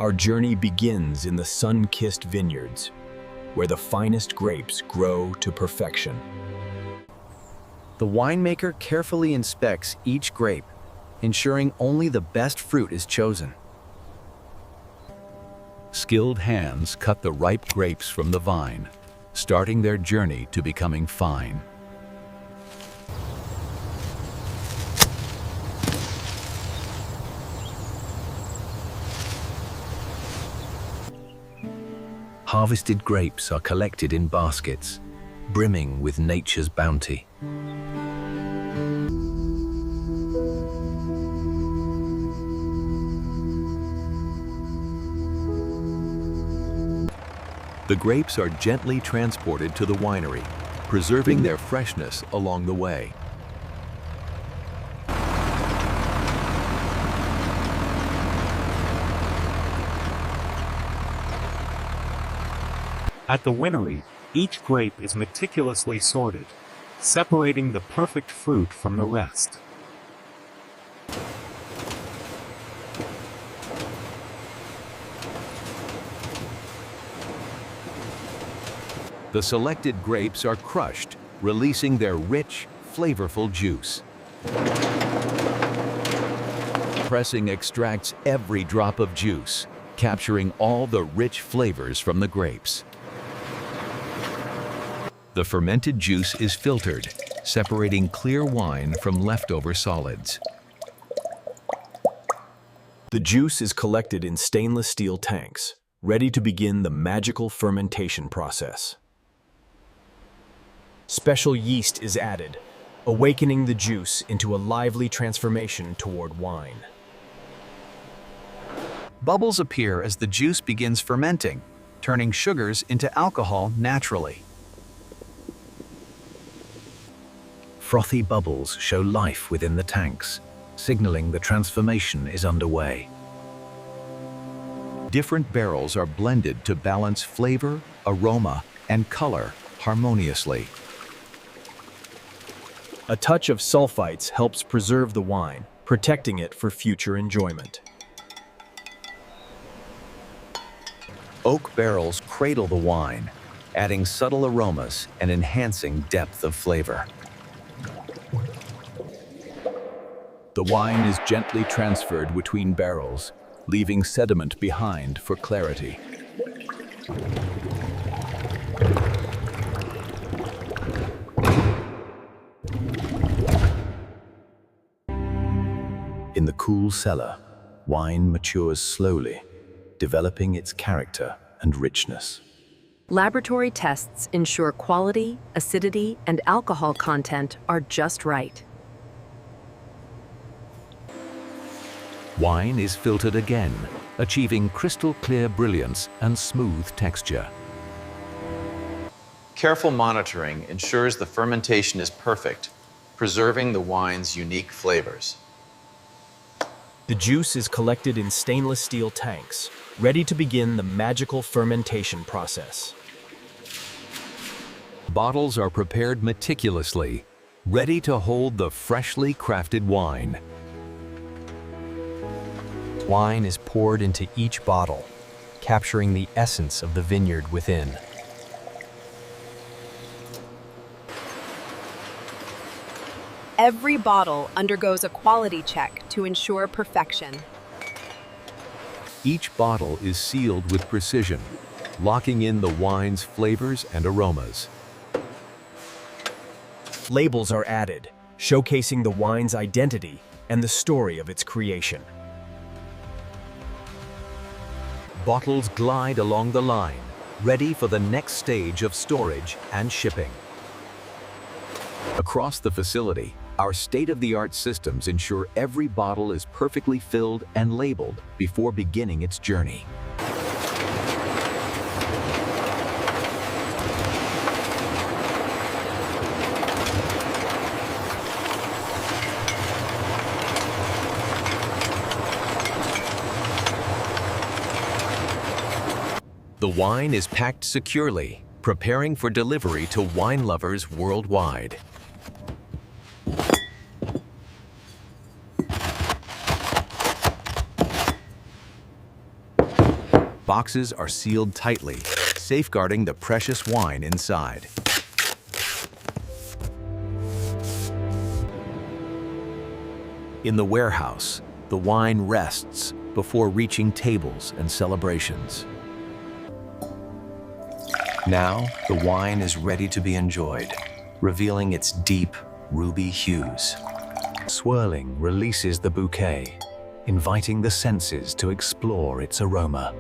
Our journey begins in the sun-kissed vineyards, where the finest grapes grow to perfection. The winemaker carefully inspects each grape, ensuring only the best fruit is chosen. Skilled hands cut the ripe grapes from the vine, starting their journey to becoming fine. Harvested grapes are collected in baskets, brimming with nature's bounty. The grapes are gently transported to the winery, preserving their freshness along the way. At the winery, each grape is meticulously sorted, separating the perfect fruit from the rest. The selected grapes are crushed, releasing their rich, flavorful juice. Pressing extracts every drop of juice, capturing all the rich flavors from the grapes. The fermented juice is filtered, separating clear wine from leftover solids. The juice is collected in stainless steel tanks, ready to begin the magical fermentation process. Special yeast is added, awakening the juice into a lively transformation toward wine. Bubbles appear as the juice begins fermenting, turning sugars into alcohol naturally. Frothy bubbles show life within the tanks, signaling the transformation is underway. Different barrels are blended to balance flavor, aroma, and color harmoniously. A touch of sulfites helps preserve the wine, protecting it for future enjoyment. Oak barrels cradle the wine, adding subtle aromas and enhancing depth of flavor. The wine is gently transferred between barrels, leaving sediment behind for clarity. In the cool cellar, wine matures slowly, developing its character and richness. Laboratory tests ensure quality, acidity, and alcohol content are just right. Wine is filtered again, achieving crystal clear brilliance and smooth texture. Careful monitoring ensures the fermentation is perfect, preserving the wine's unique flavors. The juice is collected in stainless steel tanks, ready to begin the magical fermentation process. Bottles are prepared meticulously, ready to hold the freshly crafted wine. Wine is poured into each bottle, capturing the essence of the vineyard within. Every bottle undergoes a quality check to ensure perfection. Each bottle is sealed with precision, locking in the wine's flavors and aromas. Labels are added, showcasing the wine's identity and the story of its creation. Bottles glide along the line, ready for the next stage of storage and shipping. Across the facility, our state-of-the-art systems ensure every bottle is perfectly filled and labeled before beginning its journey. The wine is packed securely, preparing for delivery to wine lovers worldwide. boxes are sealed tightly, safeguarding the precious wine inside. In the warehouse, the wine rests before reaching tables and celebrations. Now, the wine is ready to be enjoyed, revealing its deep, ruby hues. Swirling releases the bouquet, inviting the senses to explore its aroma.